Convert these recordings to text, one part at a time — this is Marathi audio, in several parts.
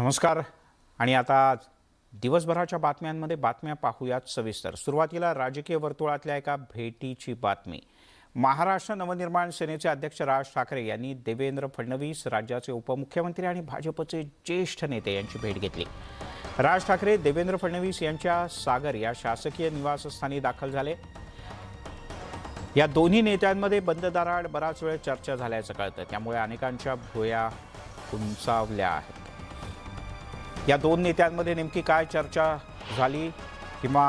नमस्कार. आणि आता दिवसभराच्या बातम्यांमध्ये बातम्या पाहूयात सविस्तर. सुरुवातीला राजकीय वर्तुळातल्या एका भेटीची बातमी. महाराष्ट्र नवनिर्माण सेनेचे अध्यक्ष राज ठाकरे यांनी देवेंद्र फडणवीस, राज्याचे उपमुख्यमंत्री आणि भाजपचे ज्येष्ठ नेते यांची भेट घेतली. राज ठाकरे देवेंद्र फडणवीस यांच्या सागर या शासकीय निवासस्थानी दाखल झाले. या दोन्ही नेत्यांमध्ये बंद दाराआड बराच वेळ चर्चा झाल्याचं कळतं, त्यामुळे अनेकांच्या भुवया उंचावल्या आहेत. या दोन नेत्यांमध्ये नेमकी काय चर्चा झाली किंवा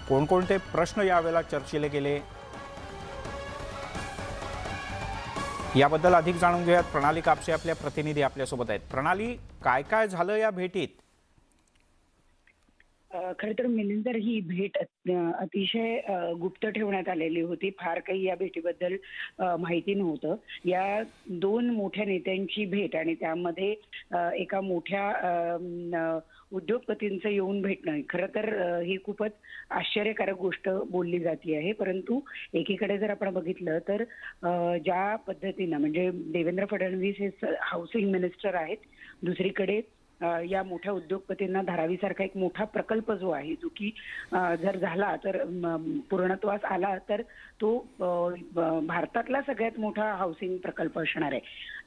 कोणकोणते प्रश्न यावेळेला चर्चिले गेले याबद्दल अधिक जाणून घेऊयात. प्रणाली कापसे आपल्या प्रतिनिधी आपल्यासोबत आहेत. प्रणाली, काय काय झालं या भेटीत? खरं तर मिलिंदर, ही भेट अतिशय गुप्त ठेवण्यात आलेली होती. फार काही या भेटीबद्दल माहिती नव्हतं. या दोन मोठ्या नेत्यांची भेट आणि त्यामध्ये एका मोठ्या उद्योगपतींचं येऊन भेटणं, खरं तर ही खूपच आश्चर्यकारक गोष्ट बोलली जाते आहे. परंतु एकीकडे जर आपण बघितलं तर ज्या पद्धतीनं, म्हणजे देवेंद्र फडणवीस हे हाऊसिंग मिनिस्टर आहेत, दुसरीकडे या मोठ्या उद्योगपतींना धारावीसारखा एक मोठा प्रकल्प जो आहे, जो की जर झाला तर पूर्णत्वास आला तर तो भारतातला सगळ्यात मोठा हाऊसिंग प्रकल्प असणार आहे.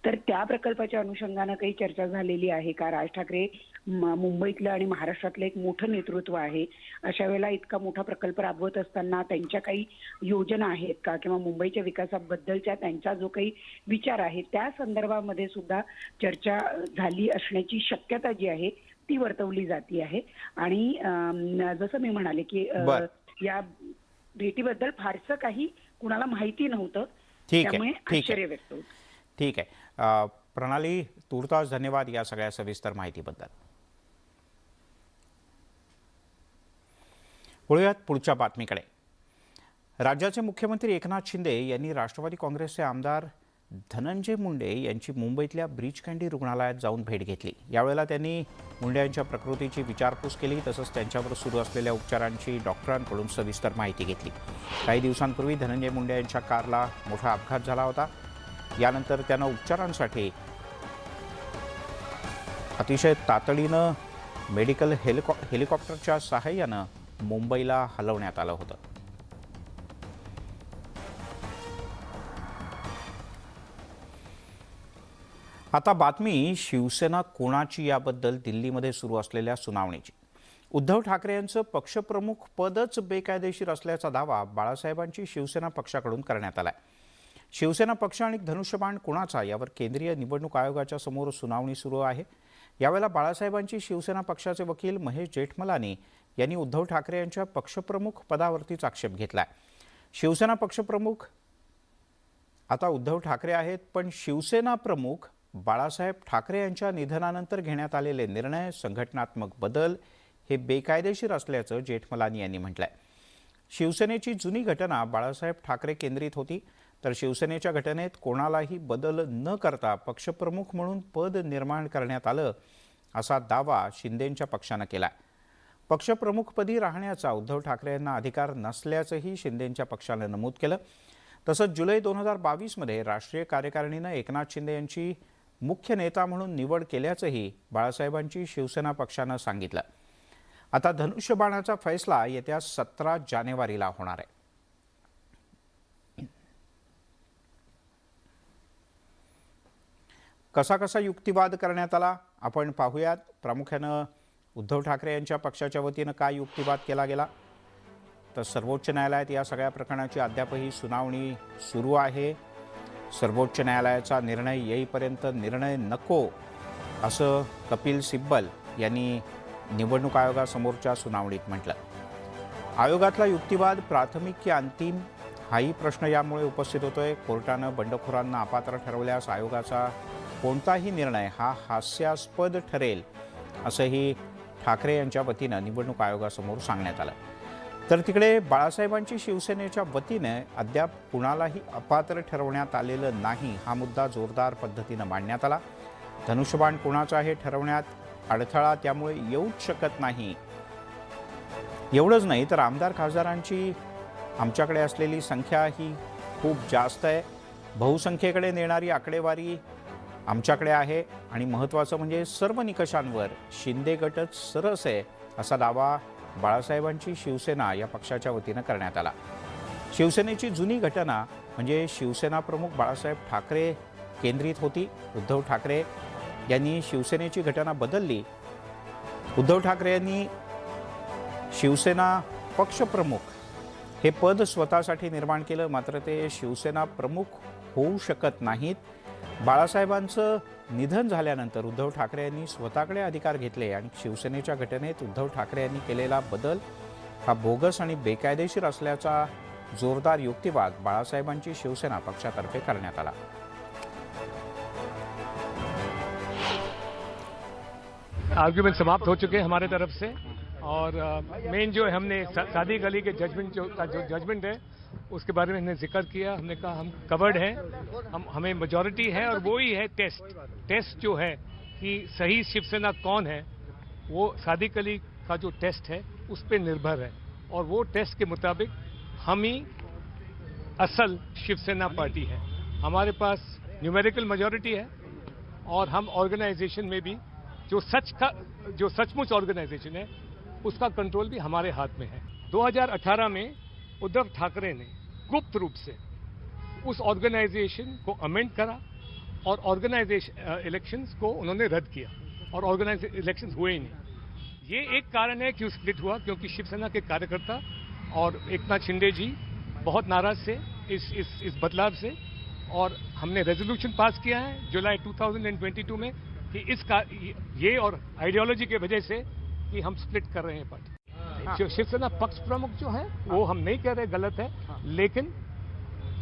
तर त्या प्रकल्पाच्या अनुषंगानं काही चर्चा झालेली आहे का? राज ठाकरे मुंबईतलं आणि महाराष्ट्रातलं एक मोठं नेतृत्व आहे, अशा वेळेला इतका मोठा प्रकल्प राबवत असताना त्यांच्या काही योजना आहेत का, किंवा मुंबईच्या विकासाबद्दलच्या त्यांचा जो काही विचार आहे त्या संदर्भामध्ये सुद्धा चर्चा झाली असण्याची शक्यता जी आहे ती वर्तवली जाते आहे. आणि जसं मी म्हणाले की या भेटीबद्दल फारसं काही कुणाला माहिती नव्हतं, त्यामुळे आश्चर्य व्यक्त होतं. ठीक आहे प्रणाली, तूर्तास धन्यवाद या सगळ्या सविस्तर माहितीबद्दल. वळूयात पुढच्या बातमीकडे. राज्याचे मुख्यमंत्री एकनाथ शिंदे यांनी राष्ट्रवादी काँग्रेसचे आमदार धनंजय मुंडे यांची मुंबईतल्या ब्रीच कँडी रुग्णालयात जाऊन भेट घेतली. यावेळेला त्यांनी मुंडे यांच्या प्रकृतीची विचारपूस केली, तसंच त्यांच्यावर सुरू असलेल्या उपचारांची डॉक्टरांकडून सविस्तर माहिती घेतली. काही दिवसांपूर्वी धनंजय मुंडे यांच्या कारला मोठा अपघात झाला होता. यानंतर त्यांना उपचारांसाठी अतिशय तातडीनं मेडिकल हेलिकॉप्टरच्या सहाय्यानं मुंबईला हलवण्यात आलं होतं. आता बातमी शिवसेना कोणाची याबद्दल दिल्लीमध्ये सुरू असलेल्या सुनावणीची. उद्धव ठाकरे यांचं पक्षप्रमुख पदच बेकायदेशीर असल्याचा दावा बाळासाहेबांची शिवसेना पक्षाकडून करण्यात आलाय. शिवसेना पक्ष आणि धनुष्यबाण कोणाचा यावर केंद्रीय निवडणूक आयोगाच्या समोर सुनावणी सुरू आहे. यावेळेला बाळासाहेबांची शिवसेना पक्षाचे वकील महेश जेठमलानी यांनी उद्धव ठाकरे यांच्या पक्षप्रमुख पदावरतीच आक्षेप घेतलाय. शिवसेना पक्षप्रमुख आता उद्धव ठाकरे आहेत, पण शिवसेना प्रमुख बाळासाहेब ठाकरे यांच्या निधनानंतर घेण्यात आलेले निर्णय, संघटनात्मक बदल हे बेकायदेशीर असल्याचं जेठमलानी यांनी म्हटलंय. शिवसेनेची जुनी घटना बाळासाहेब ठाकरे केंद्रित होती, तर शिवसेनेच्या घटनेत कोणालाही बदल न करता पक्षप्रमुख म्हणून पद निर्माण करण्यात आलं असा दावा शिंदेंच्या पक्षानं केला. पक्षप्रमुखपदी राहण्याचा उद्धव ठाकरे यांना अधिकार नसल्याचंही शिंदेंच्या पक्षानं नमूद केलं. तसंच जुलै 2022मध्ये राष्ट्रीय कार्यकारिणीनं एकनाथ शिंदे यांची मुख्य नेता म्हणून निवड केल्याचंही बाळासाहेबांची शिवसेना पक्षानं सांगितलं. आता धनुष्यबाणाचा फैसला येत्या 17 जानेवारीला होणार आहे. कसा कसा युक्तिवाद करण्यात आला आपण पाहूयात. प्रामुख्यानं उद्धव ठाकरे यांच्या पक्षाच्या वतीनं काय युक्तिवाद केला गेला, तर सर्वोच्च न्यायालयात या सगळ्या प्रकरणाची अद्यापही सुनावणी सुरू आहे. सर्वोच्च न्यायालयाचा निर्णय येईपर्यंत निर्णय नको असं कपिल सिब्बल यांनी निवडणूक आयोगासमोरच्या सुनावणीत म्हटलं. आयोगातला युक्तिवाद प्राथमिक की अंतिम हाही प्रश्न यामुळे उपस्थित होतोय. कोर्टानं बंडखोरांना अपात्र ठरवल्यास आयोगाचा कोणताही निर्णय हा हास्यास्पद ठरेल असंही ठाकरे यांच्या वतीनं निवडणूक आयोगासमोर सांगण्यात आलं. तर तिकडे बाळासाहेबांची शिवसेनेच्या वतीने अद्याप कुणालाही अपात्र ठरवण्यात आलेलं नाही हा मुद्दा जोरदार पद्धतीनं मांडण्यात आला. धनुष्यबाण कोणाचा हे ठरवण्यात अडथळा त्यामुळे येऊच शकत नाही. एवढंच नाही तर आमदार खासदारांची आमच्याकडे असलेली संख्या ही खूप जास्त आहे. बहुसंख्येकडे नेणारी आकडेवारी आमच्याकडे आहे आणि महत्त्वाचं म्हणजे सर्व निकषांवर शिंदे गटच सरस आहे असा दावा बाळासाहेबांची शिवसेना या पक्षाच्या वतीनं करण्यात आला. शिवसेनेची जुनी घटना म्हणजे शिवसेना प्रमुख बाळासाहेब ठाकरे केंद्रित होती. उद्धव ठाकरे यांनी शिवसेनेची घटना बदलली. उद्धव ठाकरे यांनी शिवसेना पक्षप्रमुख हे पद स्वतःसाठी निर्माण केलं, मात्र ते शिवसेना प्रमुख होऊ शकत नाहीत. बाळासाहेबांचं निधन झाल्यानंतर उद्धव ठाकरे यांनी स्वतःकडे अधिकार घेतले आणि शिवसेनेच्या घटनेत उद्धव ठाकरे यांनी केलेला बदल हा बोगस आणि बेकायदेशीर असल्याचा जोरदार युक्तिवाद बाळासाहेबांची शिवसेना पक्षातर्फे करण्यात आला. आर्ग्यूमेंट समाप्त हो चुके हैं हमारे तरफ से और मेन जो हमने सादी गली के जजमेंट जो जजमेंट है उसके बारे में हमने जिक्र किया. हमने कहा हम कवर्ड हैं, हमें मेजॉरिटी है और वो ही है टेस्ट जो है कि सही शिवसेना कौन है वो सादी गली का जो टेस्ट है उस पर निर्भर है और वो टेस्ट के मुताबिक हम ही असल शिवसेना पार्टी है. हमारे पास न्यूमेरिकल मेजॉरिटी है और हम ऑर्गेनाइजेशन में भी जो सचमुच ऑर्गेनाइजेशन है उसका कंट्रोल भी हमारे हाथ में है. 2018 में उद्धव ठाकरे ने गुप्त रूप से उस ऑर्गेनाइजेशन को अमेंड करा और ऑर्गेनाइजेशन इलेक्शंस को उन्होंने रद्द किया और ऑर्गेनाइज इलेक्शंस हुए ही नहीं. ये एक कारण है क्यों स्प्लिट हुआ, क्योंकि शिवसेना के कार्यकर्ता और एकनाथ शिंदे जी बहुत नाराज थे इस बदलाव से और हमने रेजोल्यूशन पास किया है जुलाई 2022 में कि ये और आइडियोलॉजी की वजह से कि हम स्प्लिट कर रहे हैं पार्टी. शिवसेना पक्ष प्रमुख जो है वो हम नहीं कह रहे गलत है, लेकिन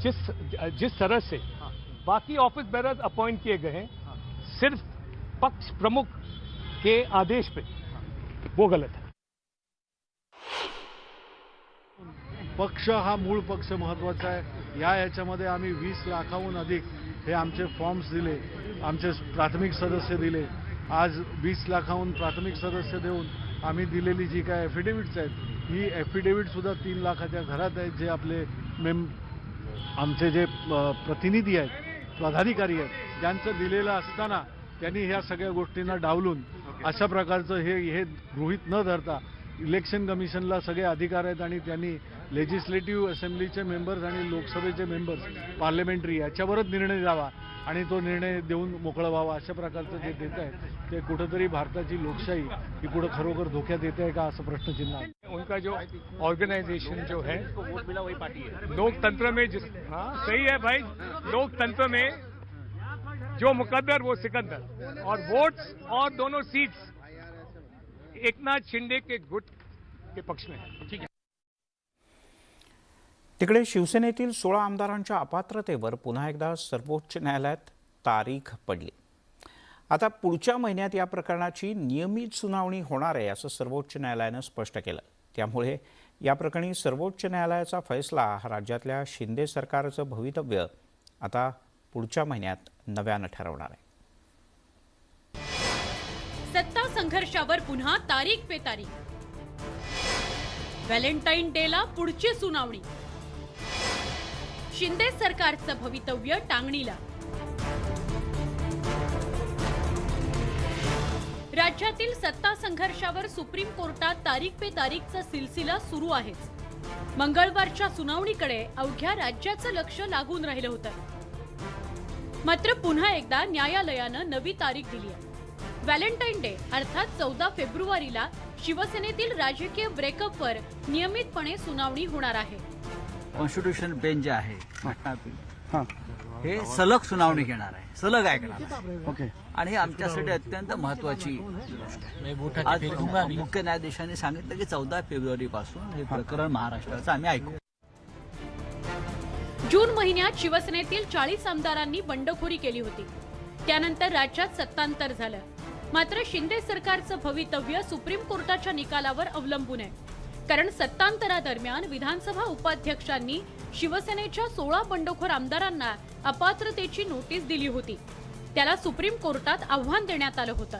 जिस तरह से बाकी ऑफिस बेरर्स अपॉइंट किए गए हैं सिर्फ पक्ष प्रमुख के आदेश पे, वो गलत है. पक्ष हा मूळ पक्ष महत्त्वाचा आहे. याच्यामध्ये आम्ही 20 लाखाहून अधिक हे आमचे फॉर्म्स दिले, आमचे प्राथमिक सदस्य दिले. आज 20 लाखाहून प्राथमिक सदस्य देऊन आम्ही दिलेली जी काय ॲफिडेव्हिट्स आहेत ही ॲफिडेव्हिटसुद्धा 3 लाखाच्या घरात आहेत. जे आपले आमचे जे प्रतिनिधी आहेत, पदाधिकारी आहेत, ज्यांचं दिलेलं असताना त्यांनी ह्या सगळ्या गोष्टींना डावलून अशा प्रकारचं हे गृहीत न धरता इलेक्शन कमिशनला सगळे अधिकार आहेत आणि त्यांनी लेजिस्लेटिव्ह असेंब्लीचे मेंबर्स आणि लोकसभेचे मेंबर्स पार्लमेंटरी याच्यावरच निर्णय द्यावा आणि तो निर्णय देऊन मोकळं व्हावा अशा प्रकारचं जे देत आहे ते कुठंतरी भारताची लोकशाही ही पुढे खरोखर धोक्यात येते आहे का असं प्रश्नचिन्ह आहे. उनका जो ऑर्गेनाइजेशन जो है लोकतंत्र में सही है भाई, लोकतंत्र में जो मुकद्दर वो सिकंदर और वोट्स और दोनों सीट्स एकनाथ शिंदे के गुट के पक्ष में है. ठीक है. तिकडे शिवसेनेतील 16 आमदारांच्या अपात्रतेवर पुन्हा एकदा सर्वोच्च न्यायालयात तारीख पडली. आता पुढच्या महिन्यात या प्रकरणाची नियमित सुनावणी होणार आहे असं सर्वोच्च न्यायालयानं स्पष्ट केलं. त्यामुळे या प्रकरणी सर्वोच्च न्यायालयाचा फैसला हा राज्यातल्या शिंदे सरकारचं भवितव्य आता पुढच्या महिन्यात नव्यानं ठरवणार आहे. सत्ता संघर्षावर पुन्हा तारीख पे तारीख. व्हॅलेंटाईन डेला पुढची सुनावणी. शिंदे सरकारचं भवितव्य टांगणीला. राज्यातील सत्ता संघर्षावर सुप्रीम कोर्टात तारीख पे तारीखचा सिलसिला सुरू आहेच. मंगळवारच्या सुनावणीकडे अवघ्या राज्याचं लक्ष लागून राहिलं होतं. मात्र पुन्हा एकदा न्यायालयानं नवी तारीख दिली आहे. व्हॅलेंटाईन डे अर्थात 14 फेब्रुवारीला शिवसेनेतील राजकीय ब्रेकअपवर नियमितपणे सुनावणी होणार आहे. कॉन्स्टिट्यूशन बेंच जे आहे घटनापीठ हे सलग सुनावणी घेणार आहे, सलग ऐकणार आहे. ओके. आणि हे आमच्यासाठी अत्यंत महत्वाची गोष्ट आहे. आज मुख्य न्यायाधीशांनी सांगितलं की 14 फेब्रुवारी पासून हे प्रकरण महाराष्ट्राचं आम्ही ऐकू. जून महिन्यात शिवसेनेतील 40 आमदारांनी बंडखोरी केली होती. त्यानंतर राज्यात सत्तांतर झालं. मात्र शिंदे सरकारचं भवितव्य सुप्रीम कोर्टाच्या निकालावर अवलंबून आहे. कारण सत्तांतरादरम्यान विधानसभा उपाध्यक्षांनी शिवसेनेच्या 16 बंडखोर आमदारांना अपात्रतेची नोटीस दिली होती. त्याला सुप्रीम कोर्टात आव्हान देण्यात आलं होतं.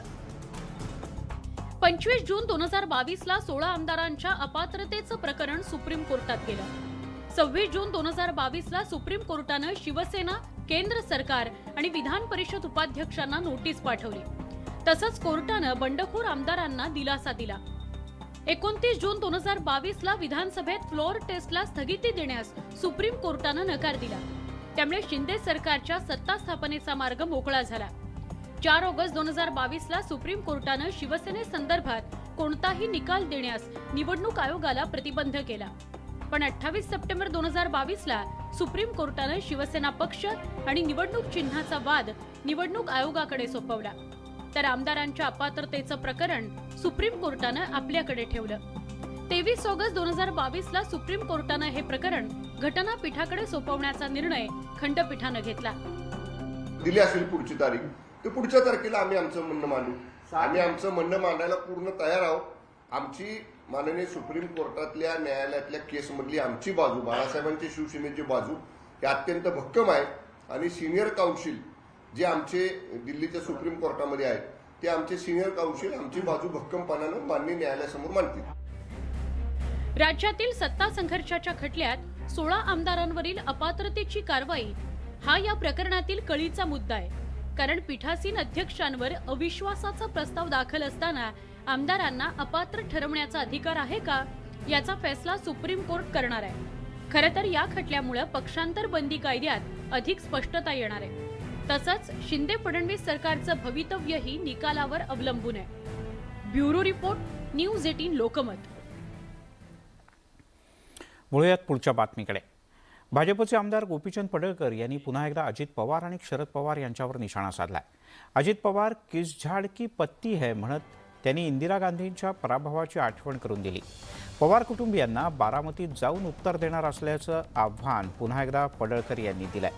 25 जून 2022ला 16 आमदारांच्या अपात्रतेचं प्रकरण सुप्रीम कोर्टात गेलं. 26 जून 2022ला सुप्रीम कोर्टानं शिवसेना केंद्र सरकार आणि विधान परिषद उपाध्यक्षांना नोटीस पाठवली. तसंच कोर्टानं बंडखोर आमदारांना दिलासा दिला. 29 जून 2022 ला विधानसभेत फ्लोअर टेस्टला स्थगिती देण्यास सुप्रीम कोर्टानं नकार दिला. त्यामुळे शिंदे सरकारच्या सत्ता स्थापनेचा मार्ग मोकळा झाला. 4 ऑगस्ट 2022 ला सुप्रीम कोर्टानं शिवसेनेसंदर्भात कोणताही निकाल देण्यास निवडणूक आयोगाला प्रतिबंध केला. पण 28 सप्टेंबर 2022 ला सुप्रीम कोर्टानं शिवसेना पक्ष आणि निवडणूक चिन्हाचा वाद निवडणूक आयोगाकडे सोपवला. तर आमदारांच्या अपात्रतेचं प्रकरण सुप्रीम कोर्टानं आपल्याकडे ठेवलं. 23 ऑगस्ट 2022 ला सुप्रीम कोर्टानं हे प्रकरण घटनापीठाकडे सोपवण्याचा निर्णय खंडपीठानं घेतला. दिली असेल पुढची तारीख तर पुढच्या तारखेला आम्ही आमचं म्हणणं मांडू. आम्ही आमचं म्हणणं मांडायला पूर्ण तयार आहोत. आमची माननीय सुप्रीम कोर्टातल्या न्यायालयातल्या केसमधली आमची बाजू, बाळासाहेबांची शिवसेनेची बाजू ही अत्यंत भक्कम आहे आणि सिनियर काउन्सिल जे आमचे दिल्लीच्या सुप्रीम कोर्टामध्ये आहेत ते आमचे सिनियर काउन्सिल आमची बाजू भक्कमपणानं माननीय न्यायालयासमोर मांडतील. राज्यातील सत्ता संघर्षाच्या खटल्यात 16 आमदारांवरील अपात्रतेची कारवाई हा या प्रकरणातील कळीचा मुद्दा आहे. कारण पीठासीन अध्यक्षांवर अविश्वासाचा प्रस्ताव दाखल असताना आमदारांना अपात्र ठरवण्याचा अधिकार आहे का याचा फैसला सुप्रीम कोर्ट करणार आहे. खरं तर या खटल्यामुळे पक्षांतर बंदी कायद्यात अधिक स्पष्टता येणार आहे. तसंच शिंदे फडणवीस सरकारचं भवितव्यही निकालावर अवलंबून आहे. Bureau report, news 18 Lokmat. वळूयात पुढच्या बातमीकडे. भाजपचे आमदार गोपीचंद पडळकर यांनी पुन्हा एकदा अजित पवार आणि शरद पवार यांच्यावर निशाणा साधलाय. अजित पवार किस झाड की पत्ती है म्हणत त्यांनी इंदिरा गांधींच्या पराभवाची आठवण करून दिली. पवार कुटुंबियांना बारामतीत जाऊन उत्तर देणार असल्याचं आव्हान पुन्हा एकदा पडळकर यांनी दिलंय.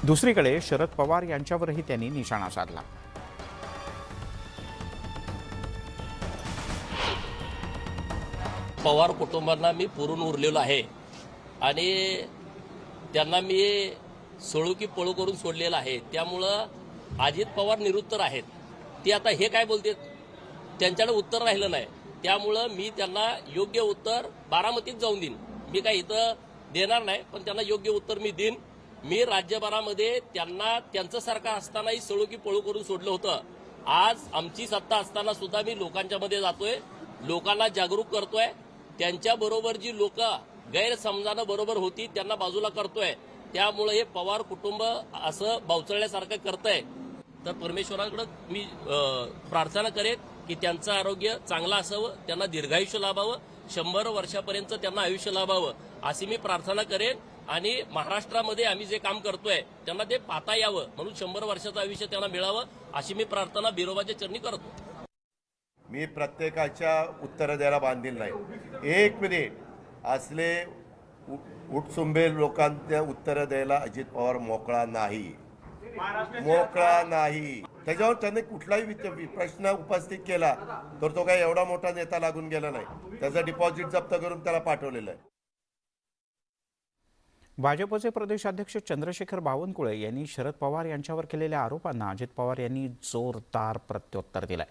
दुसरीकडे शरद पवार यांच्यावरही त्यांनी निशाणा साधला. पवार कुटुंबांना मी पुरून उरलेलो आहे आणि त्यांना मी सोळू की पळू करून सोडलेलं आहे. त्यामुळं अजित पवार निरुत्तर आहेत. ते आता हे काय बोलतात त्यांच्याकडे उत्तर राहिलं नाही. त्यामुळं मी त्यांना योग्य उत्तर बारामतीत जाऊन देईन. मी काय इथं देणार नाही, पण त्यांना योग्य उत्तर मी देईन. मी राज्यभरामध्ये त्यांना त्यांचं सरकार असतानाही सोळू की पळू करून सोडलं होतं. आज आमची सत्ता असताना सुद्धा मी लोकांच्या मध्ये जातोय, लोकांना जागरूक करतोय. त्यांच्याबरोबर जी लोक गैरसमजानं बरोबर होती त्यांना बाजूला करतोय. त्यामुळे हे पवार कुटुंब असं बावचळल्यासारखं करतंय. तर परमेश्वराकडे मी प्रार्थना करेन की त्यांचं आरोग्य चांगलं असावं, त्यांना दीर्घायुष्य लाभावं, 100 वर्षापर्यंत त्यांना आयुष्य लाभावं अशी मी प्रार्थना करेन. आणि महाराष्ट्रामध्ये आम्ही जे काम करतोय त्यांना ते पाहता यावं म्हणून 100 वर्षाचं आयुष्य त्यांना मिळावं अशी मी प्रार्थना बिरोबाच्या चरणी करतो. मी प्रत्येकाच्या उत्तर द्यायला बांधील नाही. 1 मिनिट असले उठसुंबे लोकांच्या उत्तर द्यायला अजित पवार मोकळा नाही. त्याच्यावर त्याने कुठलाही प्रश्न उपस्थित केला तर तो काही एवढा मोठा नेता लागून गेला नाही. त्याचं डिपॉझिट जप्त करून त्याला पाठवलेलं आहे. भाजपचे प्रदेशाध्यक्ष चंद्रशेखर बावनकुळे यांनी शरद पवार यांच्यावर केलेल्या आरोपांना अजित पवार यांनी जोरदार प्रत्युत्तर दिलंय.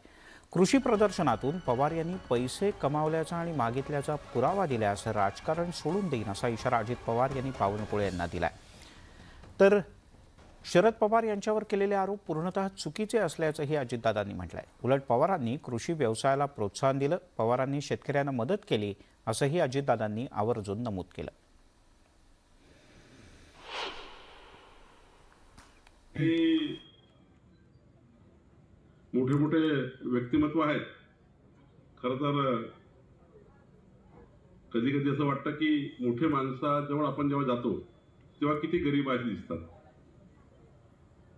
कृषी प्रदर्शनातून पवार यांनी पैसे कमावल्याचा आणि मागितल्याचा पुरावा दिल्यास राजकारण सोडून देईन असा इशारा अजित पवार यांनी बावनकुळे यांना दिलाय. तर शरद पवार यांच्यावर केलेले आरोप पूर्णतः चुकीचे असल्याचंही अजितदादांनी म्हटलंय. उलट पवारांनी कृषी व्यवसायाला प्रोत्साहन दिलं, पवारांनी शेतकऱ्यांना मदत केली असंही अजितदादांनी आवर्जून नमूद केलं. मोठे मोठे व्यक्तिमत्व आहेत. खरं तर कधी कधी असं वाटतं की मोठे माणसाजवळ आपण जेव्हा जातो तेव्हा किती गरीब असे दिसतात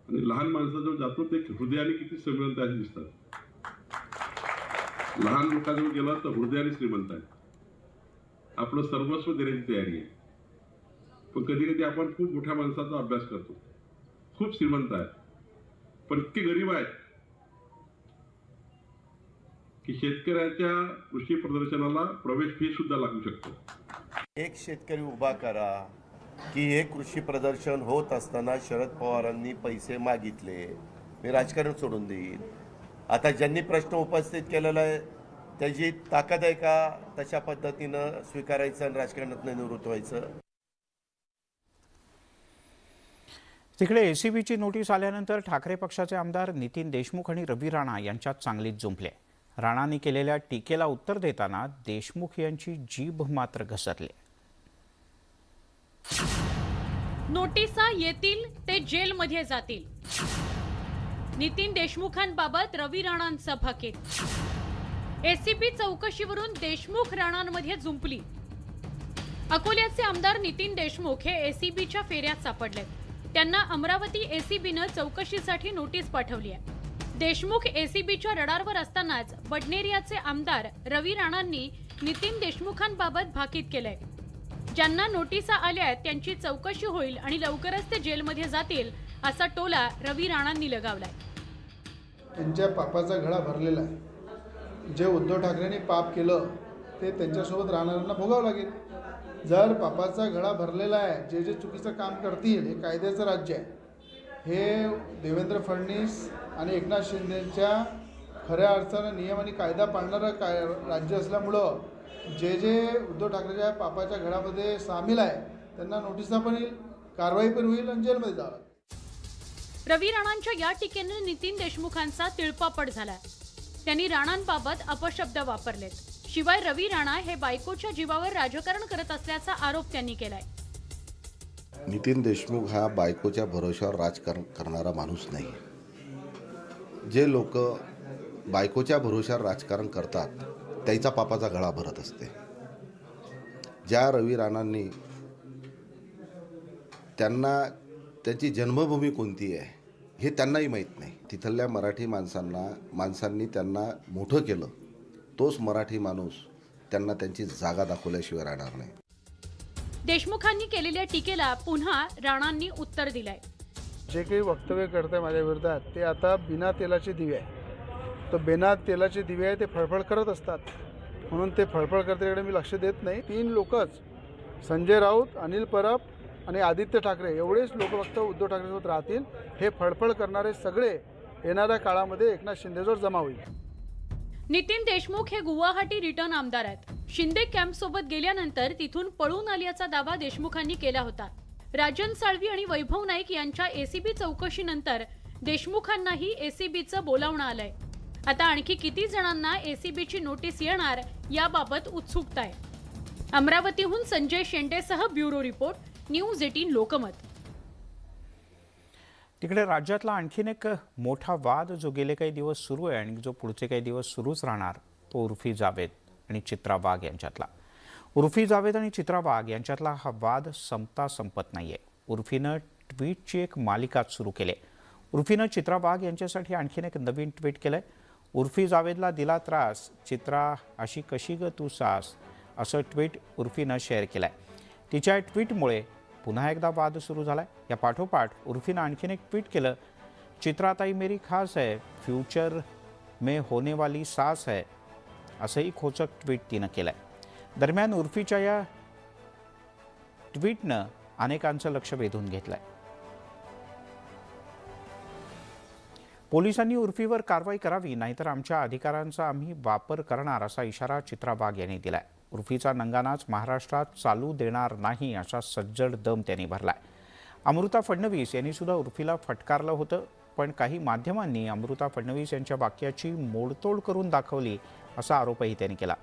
आणि लहान माणसाजवळ जातो ते हृदयाने किती श्रीमंत असे दिसतात. लहान लोकांजवळ गेला तर हृदयाने श्रीमंत आहे, आपलं सर्वस्व देण्याची तयारी आहे. पण कधी कधी आपण खूप मोठ्या माणसाचा अभ्यास करतो, खूप श्रीमंत आहे पण इतके गरीब आहेत की शेतकऱ्याच्या कृषी प्रदर्शनाला प्रवेश फी सुद्धा लागू शकतो. एक शेतकरी उभा करा की हे कृषी प्रदर्शन होत असताना शरद पवारांनी पैसे मागितले, मी राजकारण सोडून देईन. आता ज्यांनी प्रश्न उपस्थित केलेला आहे त्याची ताकद आहे का तशा पद्धतीनं स्वीकारायचं आणि राजकारणातून निवृत्त व्हायचं. तिकडे एसीबीची नोटीस आल्यानंतर ठाकरे पक्षाचे आमदार नितीन देशमुख आणि रवी राणा यांच्यात चांगलीच जुंपले. राणांनी केलेल्या टीकेला उत्तर देताना देशमुख यांची जीभ मात्र घसरली. नोटिसा येतील ते जेलमध्ये जातील. नितीन देशमुखांबाबत रवी राणांचं भाकीत. एसीबी चौकशीवरून देशमुख राणांमध्ये जुंपली. अकोल्याचे आमदार नितीन देशमुख हे एसीबीच्या फेऱ्यात सापडले. त्यांना अमरावती एसीबीनं चौकशीसाठी नोटीस पाठवली आहे. देशमुख एसीबीच्या रडारवर असतानाच बडनेरियाचे आमदार रवी राणांनी नितीन देशमुखांबाबत भाकीत केलंय. ज्यांना नोटिसा आल्या आहेत त्यांची चौकशी होईल आणि लवकरच ते जेलमध्ये जातील असा टोला रवी राणांनी लगावलाय. त्यांच्या पापाचा घडा भरलेला आहे. जे उद्धव ठाकरेंनी पाप केलं ते त्यांच्यासोबत राहणाऱ्यांना भोगावं लागेल. जर पापाचा घडा भरलेला आहे, जे जे चुकीचं काम करतील, हे कायद्याचं राज्य आहे. हे देवेंद्र फडणवीस आणि एकनाथ शिंदेच्या खऱ्या अर्थानं नियम आणि कायदा पाळणारं राज्य असल्यामुळं जे जे उद्धव ठाकरेच्या पापाच्या घडामध्ये सामील आहे त्यांना नोटिसा पण येईल, कारवाई पण होईल आणि जेलमध्ये जावं लागेल. रवी राणांच्या या टीकेने नितीन देशमुखांचा तिळपापड झालाय. त्यांनी राणांबाबत अपशब्द वापरलेत. शिवाय रवी राणा हे बायकोच्या जीवावर राजकारण करत असल्याचा आरोप त्यांनी केलाय. नितीन देशमुख हा बायकोच्या भरोश्यावर राजकारण करणारा माणूस नाही. जे लोक बायकोच्या भरोश्यावर राजकारण करतात त्याचा पापाचा गळा भरत असते. ज्या रवी राणांनी त्यांना त्यांची जन्मभूमी कोणती आहे हे त्यांनाही माहीत नाही. तिथल्या मराठी माणसांनी त्यांना मोठं केलं. तोच मराठी माणूस त्यांना त्यांची जागा दाखवल्याशिवाय राहणार नाही. देशमुखांनी केलेल्या टीकेला पुन्हा राणांनी उत्तर दिलंय. जे काही वक्तव्य करताय माझ्या विरोधात ते आता बिना तेलाचे दिवे आहे. तो बिना तेलाचे दिवे आहे ते फळफळ करत असतात, म्हणून ते फळफळ करतेकडे मी लक्ष देत नाही. 3 लोकच, संजय राऊत, अनिल परब आणि आदित्य ठाकरे एवढेच लोक फक्त उद्धव ठाकरेसोबत राहतील. हे फळफळ करणारे सगळे येणाऱ्या काळामध्ये एकनाथ शिंदेजवळ जमा होईल. नितीन देशमुख हे गुवाहाटी रिटर्न आमदार आहेत. शिंदे कॅम्पसोबत गेल्यानंतर तिथून पळून आल्याचा दावा देशमुखांनी केला होता. राजन साळवी आणि वैभव नाईक यांच्या एसीबी चौकशीनंतर देशमुखांनाही एसीबीचं बोलावणं आलंय. आता आणखी किती जणांना एसीबीची नोटीस येणार याबाबत उत्सुकता आहे. अमरावतीहून संजय शेंडेसह ब्युरो रिपोर्ट, न्यूज 18 लोकमत. तिकडे राज्यातला आणखीन एक मोठा वाद जो गेले काही दिवस सुरू आहे आणि जो पुढचे काही दिवस सुरूच राहणार तो उर्फी जावेद आणि चित्रा वाघ यांच्यातला. उर्फी जावेद आणि चित्रा वाघ यांच्यातला हा वाद संपत नाहीये. उर्फीनं ट्विटची एक मालिकाच सुरू केली. उर्फीनं चित्रा वाघ यांच्यासाठी आणखीन एक नवीन ट्विट केलंय. उर्फी जावेदला दिला त्रास, चित्रा अशी कशी ग तू सास, असं ट्विट उर्फीनं शेअर केलंय. तिच्या ट्विटमुळे पुन्हा एकदा वाद सुरू झालाय. या पाठोपाठ उर्फीनं आणखीन एक ट्विट केलं. चित्राताई मेरी खास है, फ्युचर में होने वाली सास है, असंही खोचक ट्विट तिनं केलंय. दरम्यान उर्फीच्या या ट्विटनं अनेकांचं लक्ष वेधून घेतलंय. पोलिसांनी उर्फीवर कारवाई करावी, नाहीतर आमच्या अधिकारांचा आम्ही वापर करणार असा इशारा चित्रा वाघ यांनी दिलाय. उर्फीचा नंगानाच महाराष्ट्रात चालू देणार नाही असा सज्जड दम त्यांनी भरलाय. अमृता फडणवीस यांनी सुद्धा उर्फीला फटकारलं होतं, पण काही माध्यमांनी अमृता फडणवीस यांच्या वाक्याची मोडतोड करून दाखवली असा आरोपही त्यांनी केला.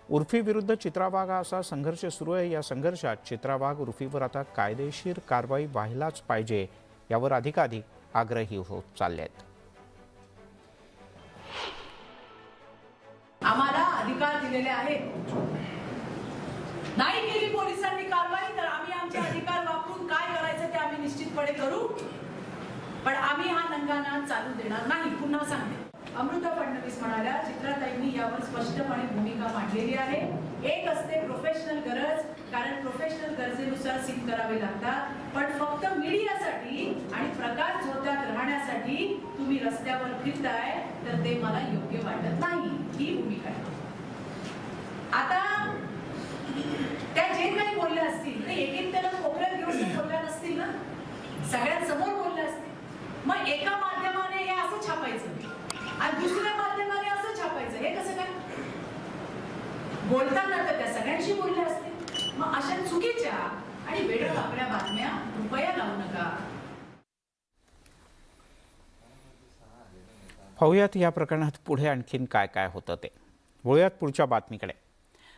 उर्फी विरुद्ध चित्रा वाघ असा संघर्ष सुरू आहे. या संघर्षात चित्रा वाघ उर्फीवर आता कायदेशीर कारवाई व्हायलाच पाहिजे यावर अधिकाधिक आग्रही होत चालले आहेत. आम्हाला अधिकार दिलेले आहेत. नाही केली पोलिसांनी कारवाई तर आम्ही आमचे अधिकार वापरून काय करायचं ते आम्ही निश्चितपणे करू, पण आम्ही हा नंगाना चालू देणार नाही. पुन्हा सांगते, अमृता फडणवीस म्हणाल्या, चित्राताईंनी यावर स्पष्टपणे भूमिका मांडलेली आहे. एक असते प्रोफेशनल गरज, कारण प्रोफेशनल गरजेनुसार सील करावे लागतात, पण फक्त मीडियासाठी आणि प्रकाश झोतात राहण्यासाठी तुम्ही रस्त्यावर फिरताय तर ते मला योग्य वाटत नाही. ही भूमिका आहे. आता त्या जे काही बोलल्या असतील ते एक त्याला कोपऱ्यात घेऊन बोलल्या नसतील ना, सगळ्यांसमोर बोलल्या असतील. मग एका माध्यमाने हे असं छापायचं आणि दुसऱ्या माध्यमाने असं छापायचं, हे कसं काय? बोलताना तर त्या सगळ्यांशी बोलल्या असतील. मग अशा चुकीच्या आणि वेडवाकड्या बातम्या कृपया लावू नका. पाहूयात या प्रकरणात पुढे आणखीन काय काय होतं ते. वळूयात पुढच्या बातमीकडे.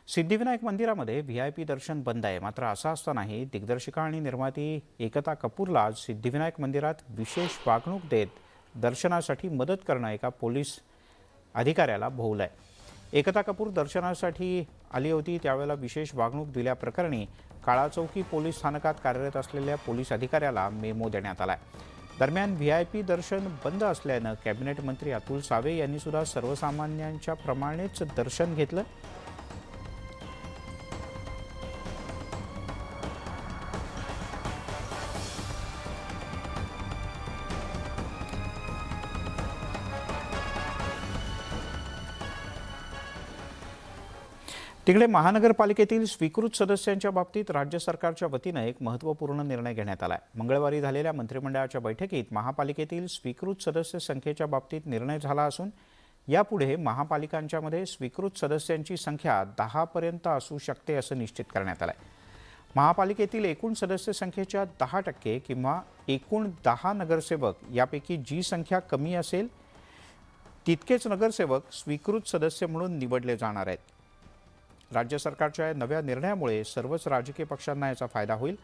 सिद्धिविनायक मंदिरामध्ये VIP दर्शन बंद आहे. मात्र असं असतानाही दिग्दर्शिका आणि निर्माती एकता कपूरला आज सिद्धिविनायक मंदिरात विशेष वागणूक देत दर्शनासाठी मदत करणं एका पोलीस अधिकाऱ्याला भोवलंय. एकता कपूर दर्शनासाठी आली होती त्यावेळेला विशेष वागणूक दिल्याप्रकरणी काळाचौकी पोलीस स्थानकात कार्यरत असलेल्या पोलीस अधिकाऱ्याला मेमो देण्यात आलाय. दरम्यान VIP दर्शन बंद असल्यानं कॅबिनेट मंत्री अतुल सावे यांनी सुद्धा सर्वसामान्यांच्या प्रमाणेच दर्शन घेतलं. तिकडे महानगरपालिकेतील स्वीकृत सदस्यांच्या बाबतीत राज्य सरकारच्या वतीनं एक महत्त्वपूर्ण निर्णय घेण्यात आला आहे. मंगळवारी झालेल्या मंत्रिमंडळाच्या बैठकीत महापालिकेतील स्वीकृत सदस्य संख्येच्या बाबतीत निर्णय झाला असून यापुढे महापालिकांच्यामध्ये स्वीकृत सदस्यांची संख्या 10 पर्यंत असू शकते असं निश्चित करण्यात आलं आहे. महापालिकेतील एकूण सदस्य संख्येच्या 10% किंवा एकूण 10 नगरसेवक यापैकी जी संख्या कमी असेल तितकेच नगरसेवक स्वीकृत सदस्य म्हणून निवडले जाणार आहेत. राज्य सरकारच्या नव्या निर्णयामुळे सर्वच राजकीय पक्षांना याचा फायदा होईल.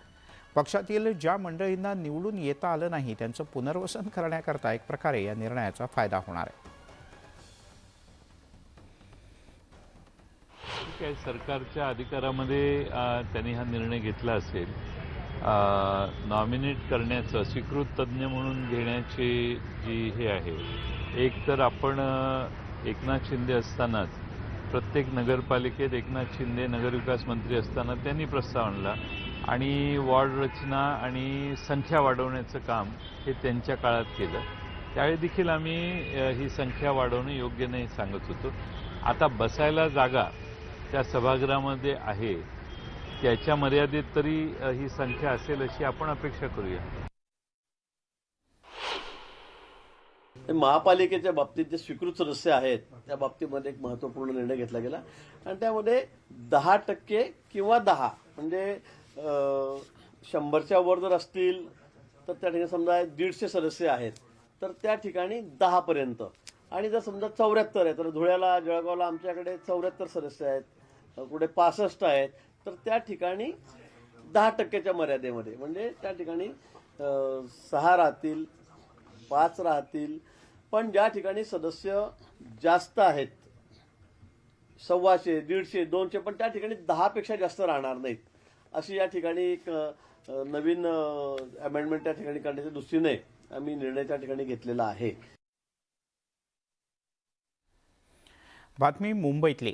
पक्षातील ज्या मंडळींना निवडून येता आलं नाही त्यांचं पुनर्वसन करण्याकरता एक प्रकारे या निर्णयाचा फायदा होणार आहे. ठीक आहे, सरकारच्या अधिकारामध्ये त्यांनी हा निर्णय घेतला असेल. नॉमिनेट करण्याचं स्वीकृत तज्ज्ञ म्हणून घेण्याची जी हे आहे, एक तर आपण एकनाथ शिंदे असतानाच प्रत्येक नगरपालिकेत एकनाथ शिंदे नगरविकास मंत्री असताना त्यांनी प्रस्ताव आणला आणि वॉर्ड रचना आणि संख्या वाढवण्याचं काम हे त्यांच्या काळात केलं. त्यावेळी देखील आम्ही ही संख्या वाढवणं योग्य नाही सांगत होतो. आता बसायला जागा त्या सभागृहामध्ये आहे त्याच्या मर्यादेत तरी ही संख्या असेल अशी आपण अपेक्षा करूया. महापालिकेच्या बाबतीत जे स्वीकृत सदस्य आहेत त्या बाबतीमध्ये एक महत्त्वपूर्ण निर्णय घेतला गेला आणि त्यामध्ये 10% किंवा 10 म्हणजे 100च्या वर जर असतील तर त्या ठिकाणी समजा 150 सदस्य आहेत तर त्या ठिकाणी 10 पर्यंत, आणि जर समजा 74 आहे तर धुळ्याला जळगावला आमच्याकडे 74 सदस्य आहेत, कुठे 65 आहेत तर त्या ठिकाणी 10%च्या मर्यादेमध्ये, म्हणजे त्या ठिकाणी 6 राहतील 5 राहतील. पण ज्या ठिकाणी सदस्य जास्त आहेत 125, 150, 200 पण त्या ठिकाणी 10 पेक्षा जास्त राहणार नाहीत अशी या ठिकाणी एक नवीन अमेंडमेंट त्या ठिकाणी करण्याच्या दृष्टीने आम्ही निर्णय त्या ठिकाणी घेतलेला आहे. बातमी मुंबईतली.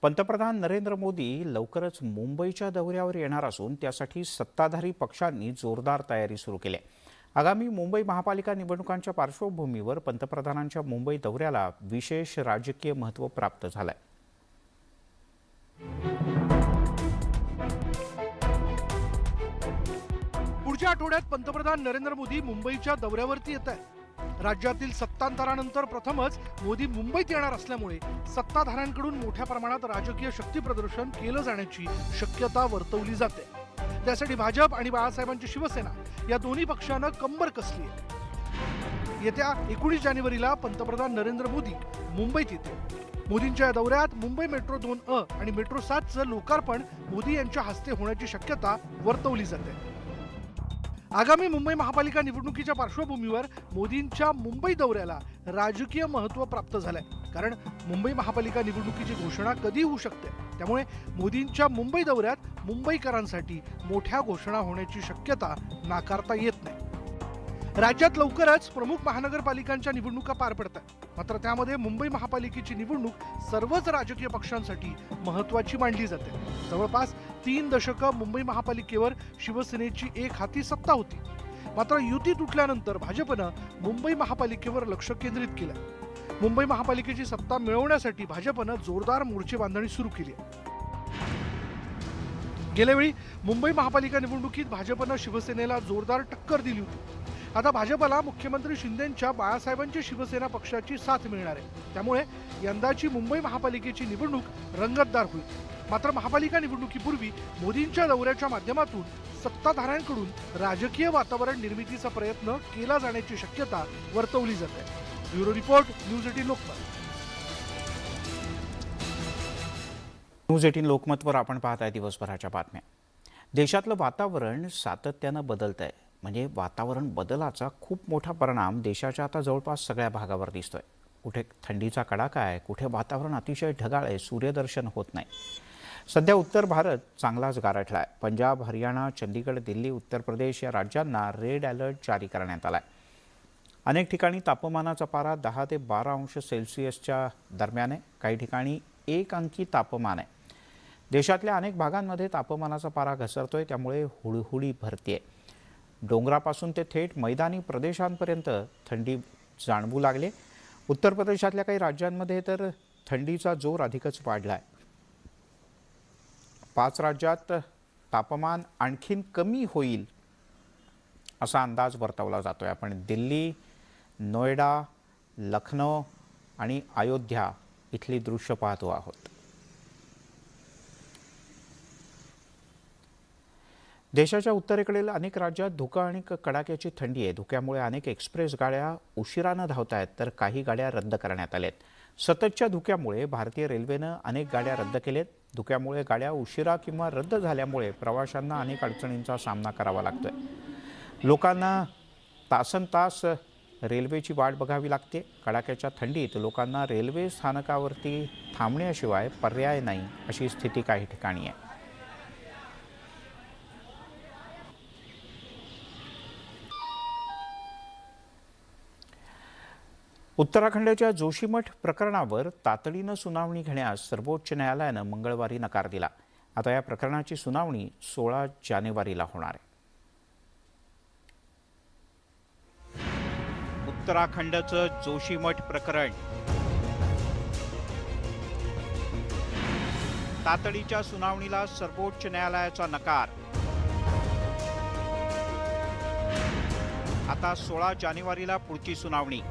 पंतप्रधान नरेंद्र मोदी लवकरच मुंबईच्या दौऱ्यावर येणार असून त्यासाठी सत्ताधारी पक्षांनी जोरदार तयारी सुरू केली आहे. आगामी मुंबई महापालिका निवडणुकांच्या पार्श्वभूमीवर पंतप्रधानांच्या मुंबई दौऱ्याला विशेष राजकीय महत्त्व प्राप्त झालंय. पुढच्या आठवड्यात पंतप्रधान नरेंद्र मोदी मुंबईच्या दौऱ्यावरती येत आहेत. राज्यातील सत्तांतरानंतर प्रथमच मोदी मुंबईत येणार असल्यामुळे सत्ताधाऱ्यांकडून मोठ्या प्रमाणात राजकीय शक्ती प्रदर्शन केलं जाण्याची शक्यता वर्तवली जाते. त्यासाठी भाजप आणि बाळासाहेबांची शिवसेना या दोन्ही पक्षांना कंबर कसली आहे. येत्या 19 जानेवारीला पंतप्रधान नरेंद्र मोदी मुंबईत येतील. मोदींच्या या दौऱ्यात मुंबई मेट्रो 2A आणि मेट्रो 7चं लोकार्पण मोदी यांच्या हस्ते होण्याची शक्यता वर्तवली जाते. आगामी मुंबई महापालिका निवडणुकीच्या पार्श्वभूमीवर मोदींच्या मुंबई दौऱ्याला राजकीय महत्त्व प्राप्त झालंय. कारण मुंबई महापालिका निवडणुकीची घोषणा कधी होऊ शकते, त्यामुळे मोदींच्या मुंबई दौऱ्यात मुंबईकरांसाठी मोठ्या घोषणा होण्याची शक्यता नाकारता येत नाही. राज्यात लवकरच प्रमुख महानगरपालिकांच्या निवडणुका पार पडतात. मात्र त्यामध्ये मुंबई महापालिकेची निवडणूक सर्वच राजकीय पक्षांसाठी महत्त्वाची मानली जाते. जवळपास 3 दशकं मुंबई महापालिकेवर शिवसेनेची एक हाती सत्ता होती. मात्र युती तुटल्यानंतर भाजपनं मुंबई महापालिकेवर लक्ष केंद्रित केलं. मुंबई महापालिकेची सत्ता मिळवण्यासाठी भाजपनं जोरदार मोर्चे बांधणी सुरू केली. गेल्यावेळी मुंबई महापालिका निवडणुकीत भाजपनं शिवसेनेला जोरदार टक्कर दिली होती. आता भाजपला मुख्यमंत्री शिंदेंच्या बाळासाहेबांची शिवसेना पक्षाची साथ मिळणार आहे. त्यामुळे यंदाची मुंबई महापालिकेची निवडणूक रंगतदार होईल. मात्र महापालिका निवडणुकीपूर्वी मोदींच्या दौऱ्याच्या माध्यमातून सत्ताधाऱ्यांकडून राजकीय वातावरण निर्मितीचा प्रयत्न केला जाण्याची शक्यता वर्तवली जाते. Bureau report, news 18 Lokmat. News 18 लोकमतवर आपण पाहत आहे दिवसभराच्या बातम्या. देशातलं वातावरण सातत्यानं बदलत आहे. म्हणजे वातावरण बदलाचा खूप मोठा परिणाम देशाच्या आता जवळपास सगळ्या भागावर दिसतोय. कुठे थंडीचा कडाका आहे, कुठे वातावरण अतिशय ढगाळ आहे, सूर्यदर्शन होत नाही. सध्या उत्तर भारत चांगलाच गारठला आहे. पंजाब, हरियाणा, चंदीगड, दिल्ली, उत्तर प्रदेश या राज्यांना रेड अलर्ट जारी करण्यात आला आहे. अनेक ठिकाणी तापमानाचा पारा 10 ते 12 अंश सेल्सिअसच्या दरम्यान आहे. काही ठिकाणी 1 अंकी तापमान आहे. देशातल्या अनेक भागांमध्ये तापमानाचा पारा घसरतोय, त्यामुळे हुळहुळी भरतीये. डोंगरापासून ते थेट मैदानी प्रदेशांपर्यंत थंडी जाणवू लागले. उत्तर प्रदेशातल्या काही राज्यांमध्ये तर थंडीचा जोर अधिकच वाढला आहे. 5 राज्यात तापमान आणखीन कमी होईल असा अंदाज वर्तवला जातोय. आपण दिल्ली, नोएडा, लखनौ आणि अयोध्या इथली दृश्य पाहतो आहोत. देशाच्या उत्तरेकडील अनेक राज्यात धुकं आणि कडाक्याची थंडी आहे. धुक्यामुळे अनेक एक्सप्रेस गाड्या उशिरानं धावत आहेत, तर काही गाड्या रद्द करण्यात आल्यात. सततच्या धुक्यामुळे भारतीय रेल्वेनं अनेक गाड्या रद्द केल्यात. धुक्यामुळे गाड्या उशिरा किंवा रद्द झाल्यामुळे प्रवाशांना अनेक अडचणींचा सामना करावा लागतोय. लोकांना तासनतास रेल्वेची वाट बघावी लागते. कडाक्याच्या थंडीत लोकांना रेल्वे स्थानकावरती थांबण्याशिवाय पर्याय नाही, अशी स्थिती काही ठिकाणी आहे. उत्तराखंडच्या जोशीमठ प्रकरणावर तातडीनं सुनावणी घेण्यास सर्वोच्च न्यायालयानं मंगळवारी नकार दिला. आता या प्रकरणाची सुनावणी 16 जानेवारीला होणार आहे. उत्तराखंडचं जोशीमठ प्रकरण, तातडीच्या सुनावणीला सर्वोच्च न्यायालयाचा नकार. आता 16 जानेवारीला पुढची सुनावणी.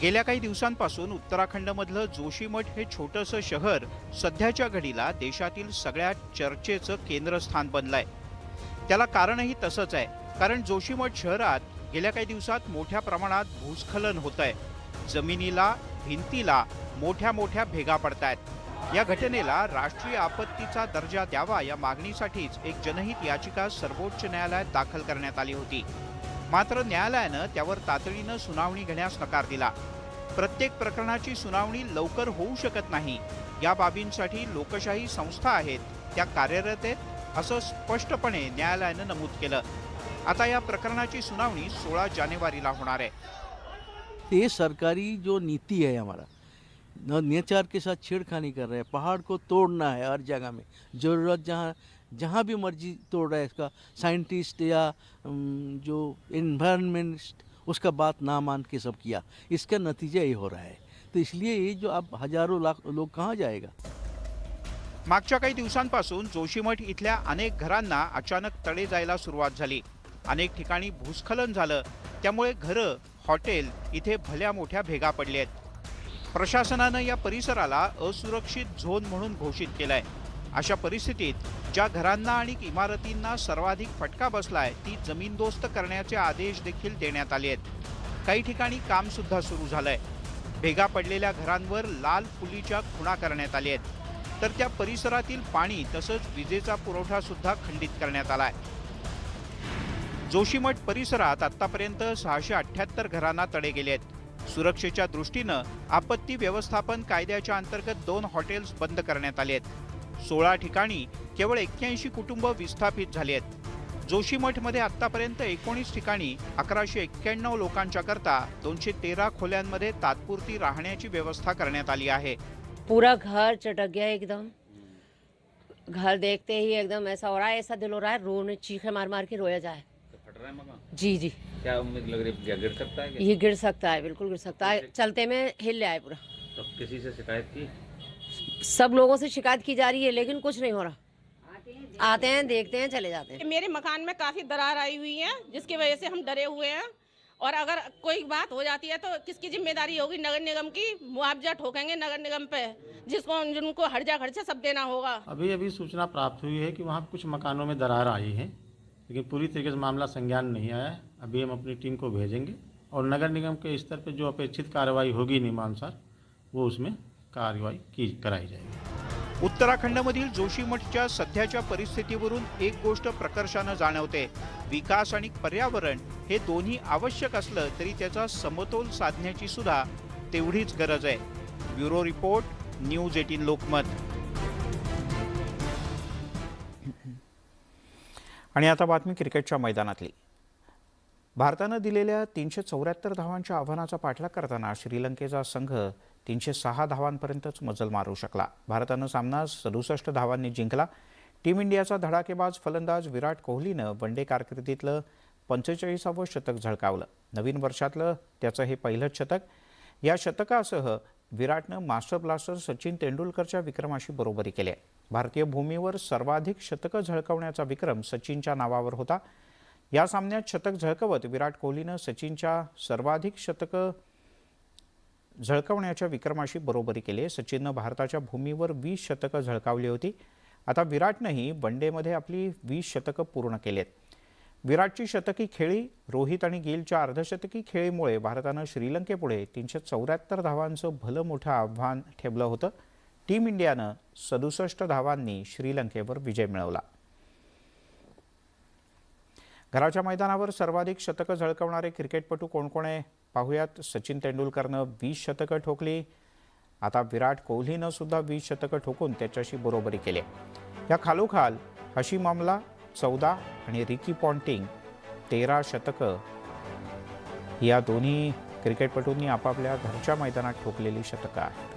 गेल्या काही दिवसांपासून उत्तराखंडमधलं जोशीमठ हे छोटंसं शहर सध्याच्या घडीला देशातील सगळ्यात चर्चेचं केंद्रस्थान बनलंय. त्याला कारणही तसंच आहे. कारण जोशीमठ शहरात गेल्या काही दिवसात मोठ्या प्रमाणात भूस्खलन होतंय. जमिनीला, भिंतीला मोठ्या मोठ्या भेगा पडतायत. या घटनेला राष्ट्रीय आपत्तीचा दर्जा द्यावा या मागणीसाठीच एक जनहित याचिका सर्वोच्च न्यायालयात दाखल करण्यात आली होती. मात्र न्यायालयानं त्यावर तातडीनं सुनावणी घेण्यास नकार दिला. प्रत्येक प्रकरणाची सुनावणी लवकर होऊ शकत नाही. या बाबींसाठी लोकशाही संस्था आहेत, त्या कार्यरत आहेत, असं स्पष्टपणे न्यायालयानं नमूद केलं. आता या प्रकरणाची सुनावणी 16 जानेवारीला होणार आहे. ये सरकारी जो नीति है हमारा, नेचर के साथ छेड़खानी कर रहे हैं. पहाड़ को तोड़ना है हर जगह में, ज़रूरत जहाँ भी मर्जी तोड़ रहा है. इसका साइंटिस्ट या जो इन्वायरमेंटिस्ट उसका बात ना मान के सब किया, इसका नतीजा ये हो रहा है. तो इसलिए ये जो अब हजारों लाख लोग कहाँ जाएगा. मागच्या काही दिवसांपासून जोशीमठ इथल्या अनेक घरांना अचानक तडे जायला सुरुवात झाली. अनेक ठिकाणी भूस्खलन झालं. त्यामुळे घरं, हॉटेल इथे भल्या मोठ्या भेगा पडल्या आहेत. प्रशासनानं या परिसराला असुरक्षित झोन म्हणून घोषित केलंय. अशा परिस्थितीत ज्या घरांना आणि इमारतींना सर्वाधिक फटका बसलाय ती जमीनदोस्त करण्याचे आदेश देखील देण्यात आले आहेत. काही ठिकाणी काम सुद्धा सुरू झालंय. भेगा पडलेल्या घरांवर लाल फुलीच्या खुणा करण्यात आल्या आहेत. तर त्या परिसरातील पाणी तसंच विजेचा पुरवठा सुद्धा खंडित करण्यात आलाय. जोशीमठ परिसरात आतापर्यंत 678 घरांना तडे गेले आहेत. सुरक्षेच्या दृष्टीनं आपत्ती व्यवस्थापन कायद्याच्या अंतर्गत 2 हॉटेल्स बंद करण्यात आले आहेत. 16 ठिकाणी केवळ 81 कुटुंब विस्थापित झाली आहेत. जोशीमठमध्ये आतापर्यंत 19 ठिकाणी 1191 लोकांच्या करता 213 खोल्यांमध्ये तात्पुरती राहण्याची व्यवस्था करण्यात आली आहे. पूरा घर चटक गया एकदम. घर देखते ही एकदम ऐसा हो रहा है, ऐसा दिल हो रहा है रोने, चीखे मार मार के रोया जाए. फट रहा है मकान. जी जी. क्या उम्मीद लग रही है, गिर सकता है? ये गिर सकता है, बिल्कुल गिर सकता है. चलते में हिल आए पूरा. तो किसी से शिकायत की? सब लोगों से शिकायत की जा रही है लेकिन कुछ नहीं हो रहा. आते हैं, देखते हैं, चले जाते हैं. मेरे मकान में काफी दरार आई हुई है, जिसकी वजह से हम डरे हुए हैं. और अगर कोई बात हो जाती है तो किसकी जिम्मेदारी होगी? नगर निगम की. मुआवजा ठोकेंगे नगर निगम पे, जिनको हर्जा खर्चा सब देना होगा. अभी सूचना प्राप्त हुई है कि वहाँ कुछ मकानों में दरार आई है, लेकिन पूरी तरीके से मामला संज्ञान नहीं आया है। अभी हम अपनी टीम को भेजेंगे और नगर निगम के स्तर पर जो अपेक्षित कार्रवाई होगी नियमानुसार वो उसमें कार्रवाई कराई जाएगी। उत्तराखंडमधील जोशीमठच्या सध्याच्या परिस्थितीवरून एक गोष्ट प्रकर्षानं जाणवते, विकास आणि पर्यावरण हे दोन्ही आवश्यक असलं तरी त्याचा समतोल साधण्याची सुद्धा तेवढीच गरज आहे। Bureau report, news 18 Lokmat. आणि आता बातमी क्रिकेटच्या मैदानातली। भारतानं दिलेल्या 374 धावांच्या आव्हानाचा पाठलाग करताना श्रीलंकेचा संघ 306 धावांपर्यंतच मजल मारू शकला। भारतानं सामना 67 धावांनी जिंकला। टीम इंडियाचा धडाकेबाज फलंदाज विराट कोहलीनं वनडे कारकिर्दीतलं 45वं शतक झळकावलं। नवीन वर्षातलं त्याचं हे पहिलंच शतक। या शतकासह विराटनं मास्टर ब्लास्टर सचिन तेंडुलकरच्या विक्रमाशी बरोबरी केली आहे। भारतीय भूमीवर सर्वाधिक शतकं झळकवण्याचा विक्रम सचिनच्या नावावर होता। या सामन्यात शतक झळकवत विराट कोहलीनं सचिनच्या सर्वाधिक शतकं झळकवण्याच्या विक्रमाशी बरोबरी केली। सचिननं भारताच्या भूमीवर 20 शतकं झळकावली होती। आता विराटनंही वनडेमध्ये आपली 20 शतकं पूर्ण केलीत। विराटची शतकी खेळी, रोहित आणि गिलच्या अर्धशतकी खेळीमुळे भारतानं श्रीलंकेपुढे 374 धावांचं भलं मोठं आव्हान ठेवलं होतं। टीम इंडियानं 67 धावांनी श्रीलंकेवर विजय मिळवला। घराच्या मैदानावर सर्वाधिक शतकं झळकवणारे क्रिकेटपटू कोण कोण आहे पाहूयात। सचिन तेंडुलकरनं 20 शतकं ठोकली। आता विराट कोहलीनं सुद्धा 20 शतकं ठोकून त्याच्याशी बरोबरी केली। या खालोखाल हशीम आमला 14 आणि रिकी पॉन्टिंग 13 शतकं या दोन्ही क्रिकेटपटूंनी आपापल्या घरच्या मैदानात ठोकलेली शतकं आहेत।